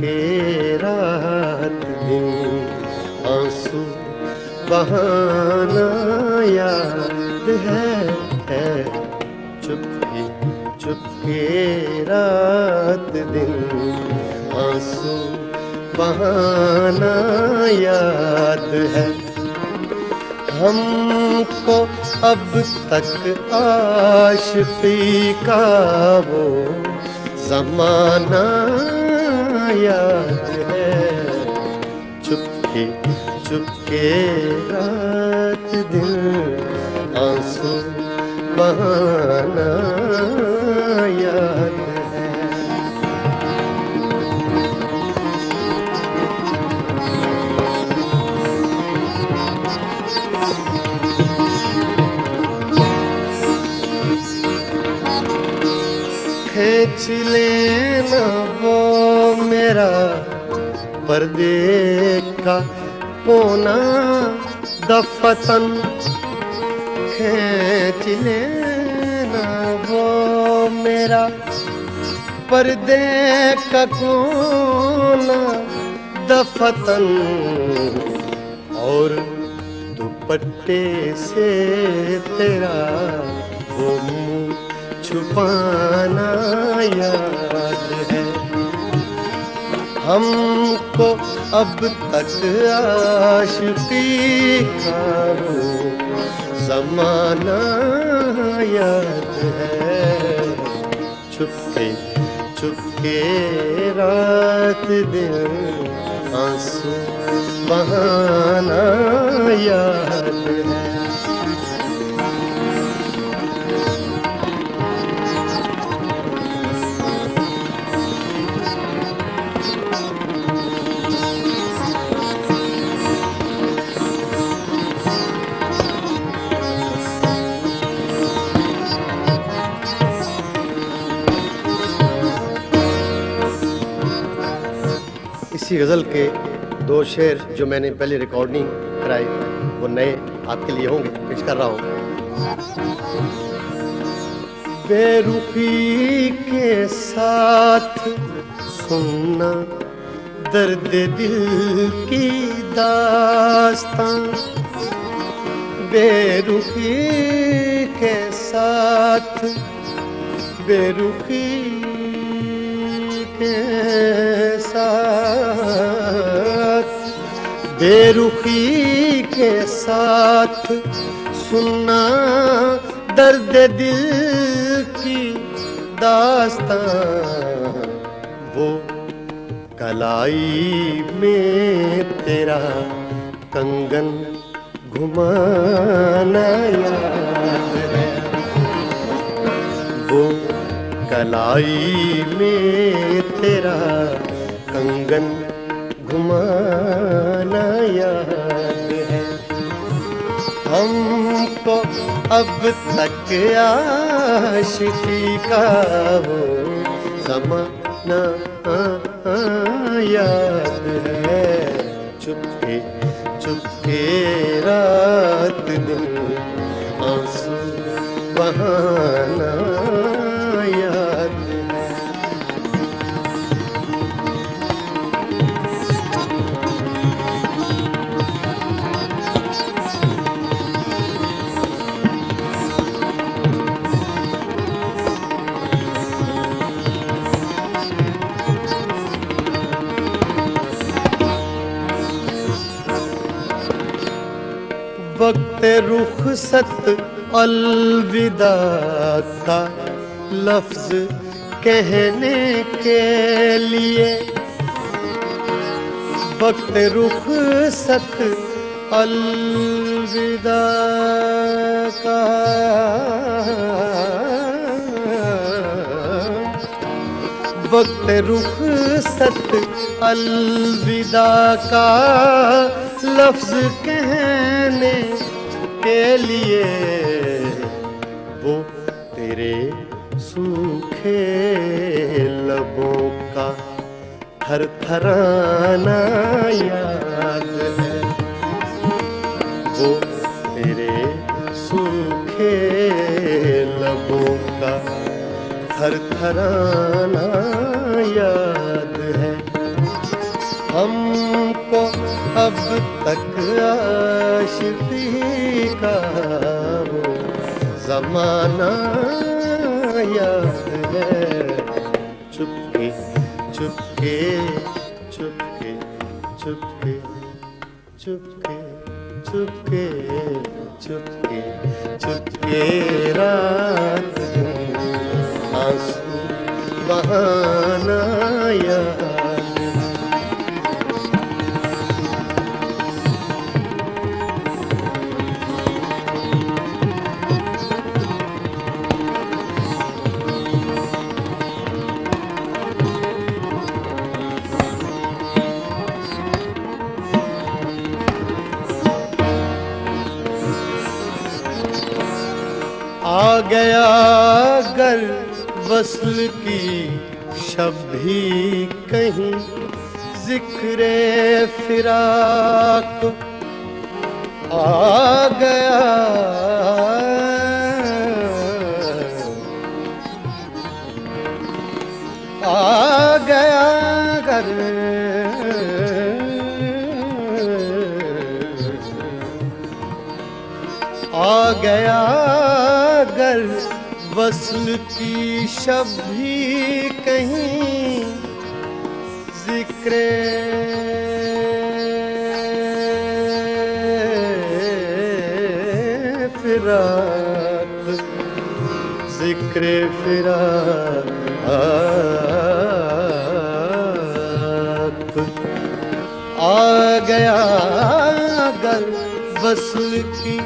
के रात दिन आंसू बहाना याद है चुपके रात दिन आंसू बहाना याद है। हमको अब तक आशिक़ी का वो ज़माना याद है। चुपके रात दिन आंसू बहाना याद है। खींच लेना वो मेरा पर्दे का कोना दफतन, खींच लेना वो मेरा पर्दे का कोना दफतन, और दुपट्टे से तेरा वो मुँह छुपाना याद है। हमको अब तक आशिक़ी का वो ज़माना याद है। चुपके रात दिन आंसू बहाना याद है। इसी गज़ल के दो शेर जो मैंने पहले रिकॉर्डिंग कराए वो नए आपके लिए होंगे, पेश कर रहा हूँ। बेरुखी के साथ सुनना दर्द दिल की दास्तां, बेरुखी के साथ, बेरुखी के साथ, बेरुखी के साथ सुनना दर्द दिल की दास्तां, वो कलाई में तेरा कंगन घुमाना याद है। वो कलाई में तेरा कंगन घुमाना याद है। हमको अब तक आशिक़ी का वो ज़माना याद है। चुपके रात दिन आंसू बहाना याद है। वक्त रुखसत अलविदा का लफ्ज कहने के लिए, वक्त रुखसत अलविदा का, वक्त रुखसत अलविदा का लफ्ज कहने के लिए, वो तेरे सूखे लबों का थरथराना याद है। वो तेरे सूखे लबों का थरथराना याद है। हमको अब तक आशिकी का वो ज़माना याद है। चुपके चुपके चुपके चुपके चुपके चुपके चुपके चुपके रात आंसू बहाना याद। आ गया अगर वस्ल की शब भी कहीं, जिक्रे फिराक आ गया। आ गया अगर आ गया अगर वस्ल की शब भी कहीं, जिक्रे फिराक जिक्रे फिराक आ गया अगर वस्ल की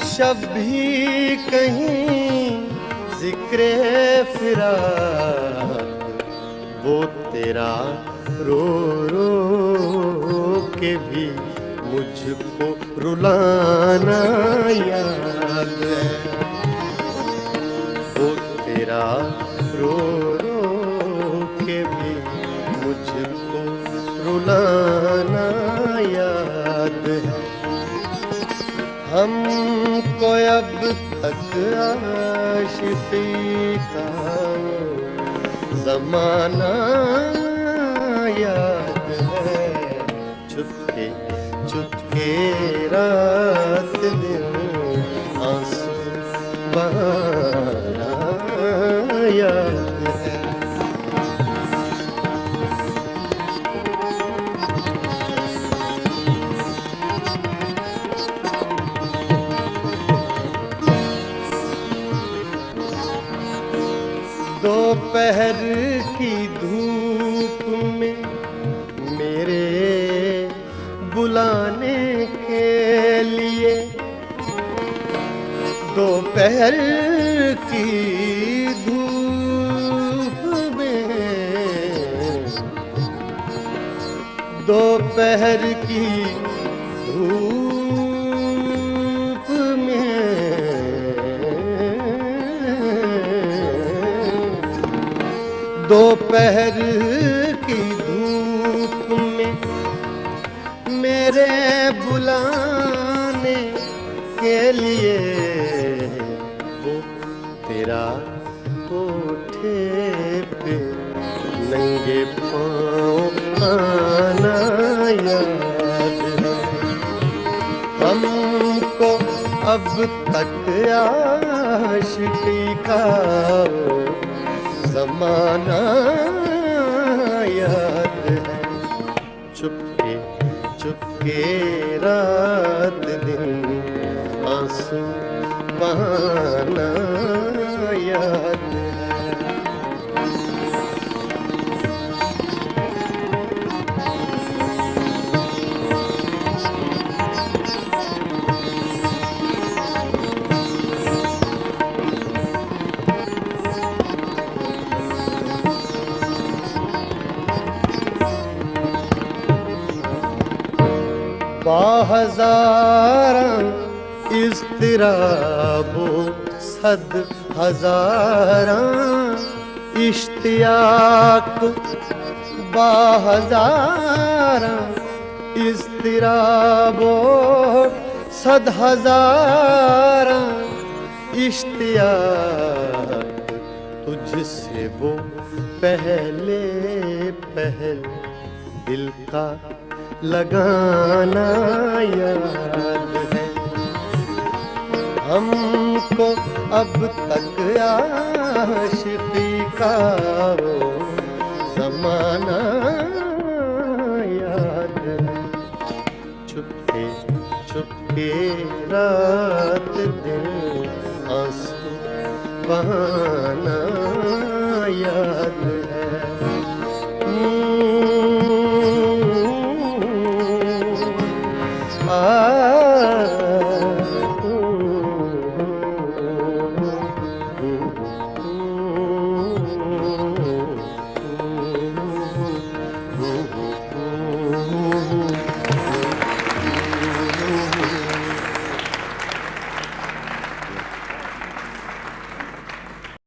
शब भी कहीं, जिक्रे फिराक वो तेरा रो रो के भी मुझको रुलाना याद है। वो तेरा रो रो के भी मुझको रुलाना याद है। हमको अब तक आशिकी का ज़माना याद है। चुपके चुपके रात दिन आंसू बहाना याद है। दोपहर की धूप में मेरे बुलाने के लिए, दोपहर की धूप में, दोपहर की धूप में दोपहर की धूप में मेरे बुलाने के लिए, वो तेरा कोठे पे नंगे पाँव आना याद है। हमको अब तक आशिकी का ज़माना याद है। चुपके चुपके रात दिन आंसू बहाना याद है। बाहज़ारा इज़्तिराबो सद हज़ारा इश्तियाक, बाहज़ारा इज़्तिराबो सद हज़ारा इश्तियाक, तुझसे वो पहले पहल दिल का लगाना याद है। हमको अब तक आशिकी का वो ज़माना याद है। चुपके चुपके रात दिन आंसू बहाना याद है। आ